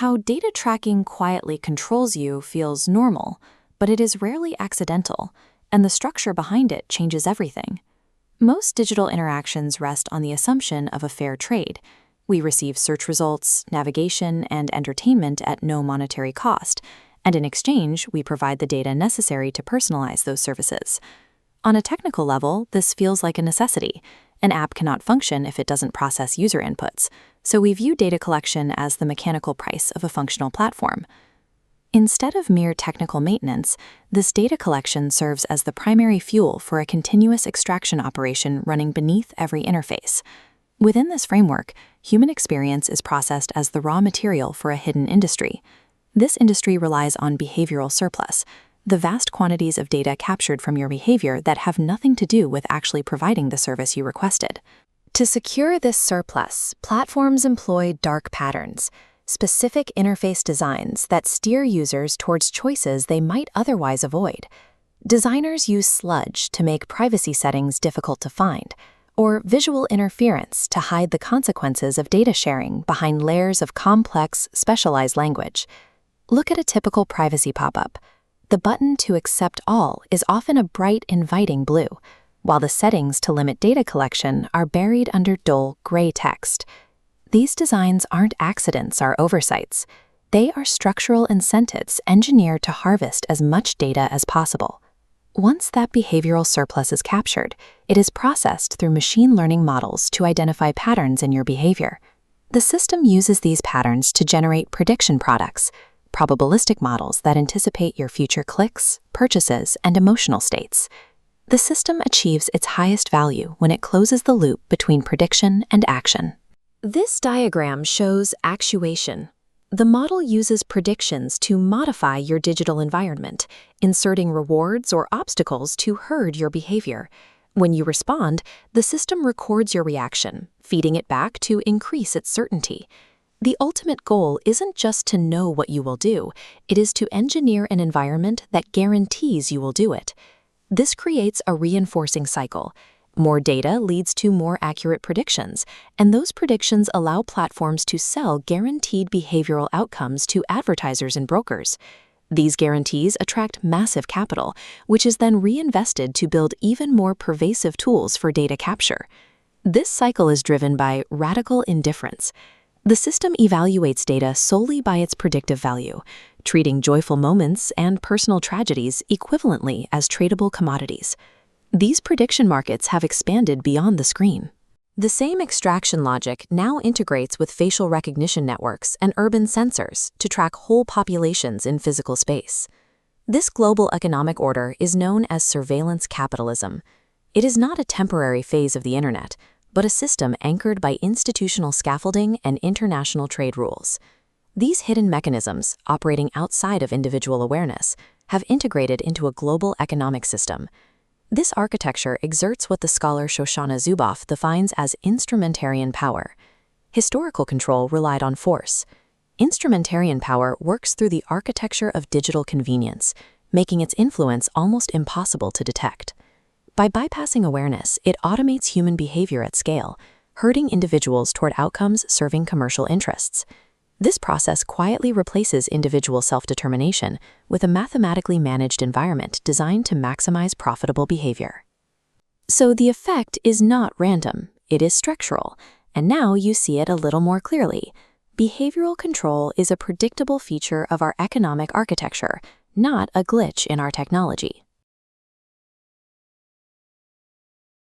How data tracking quietly controls you feels normal, but it is rarely accidental, and the structure behind it changes everything. Most digital interactions rest on the assumption of a fair trade. We receive search results, navigation, and entertainment at no monetary cost, and in exchange, we provide the data necessary to personalize those services. On a technical level, this feels like a necessity. An app cannot function if it doesn't process user inputs, so we view data collection as the mechanical price of a functional platform. Instead of mere technical maintenance, this data collection serves as the primary fuel for a continuous extraction operation running beneath every interface. Within this framework, human experience is processed as the raw material for a hidden industry. This industry relies on behavioral surplus, the vast quantities of data captured from your behavior that have nothing to do with actually providing the service you requested. To secure this surplus, platforms employ dark patterns, specific interface designs that steer users towards choices they might otherwise avoid. Designers use sludge to make privacy settings difficult to find, or visual interference to hide the consequences of data sharing behind layers of complex, specialized language. Look at a typical privacy pop-up. The button to accept all is often a bright, inviting blue, while the settings to limit data collection are buried under dull gray text. These designs aren't accidents or oversights. They are structural incentives engineered to harvest as much data as possible. Once that behavioral surplus is captured, it is processed through machine learning models to identify patterns in your behavior. The system uses these patterns to generate prediction products, probabilistic models that anticipate your future clicks, purchases, and emotional states. The system achieves its highest value when it closes the loop between prediction and action. This diagram shows actuation. The model uses predictions to modify your digital environment, inserting rewards or obstacles to herd your behavior. When you respond, the system records your reaction, feeding it back to increase its certainty. The ultimate goal isn't just to know what you will do, it is to engineer an environment that guarantees you will do it. This creates a reinforcing cycle. More data leads to more accurate predictions, and those predictions allow platforms to sell guaranteed behavioral outcomes to advertisers and brokers. These guarantees attract massive capital, which is then reinvested to build even more pervasive tools for data capture. This cycle is driven by radical indifference. The system evaluates data solely by its predictive value, treating joyful moments and personal tragedies equivalently as tradable commodities. These prediction markets have expanded beyond the screen. The same extraction logic now integrates with facial recognition networks and urban sensors to track whole populations in physical space. This global economic order is known as surveillance capitalism. It is not a temporary phase of the internet, but a system anchored by institutional scaffolding and international trade rules. These hidden mechanisms, operating outside of individual awareness, have integrated into a global economic system. This architecture exerts what the scholar Shoshana Zuboff defines as instrumentarian power. Historical control relied on force. Instrumentarian power works through the architecture of digital convenience, making its influence almost impossible to detect. By bypassing awareness, it automates human behavior at scale, herding individuals toward outcomes serving commercial interests. This process quietly replaces individual self-determination with a mathematically managed environment designed to maximize profitable behavior. So the effect is not random, it is structural, and now you see it a little more clearly. Behavioral control is a predictable feature of our economic architecture, not a glitch in our technology.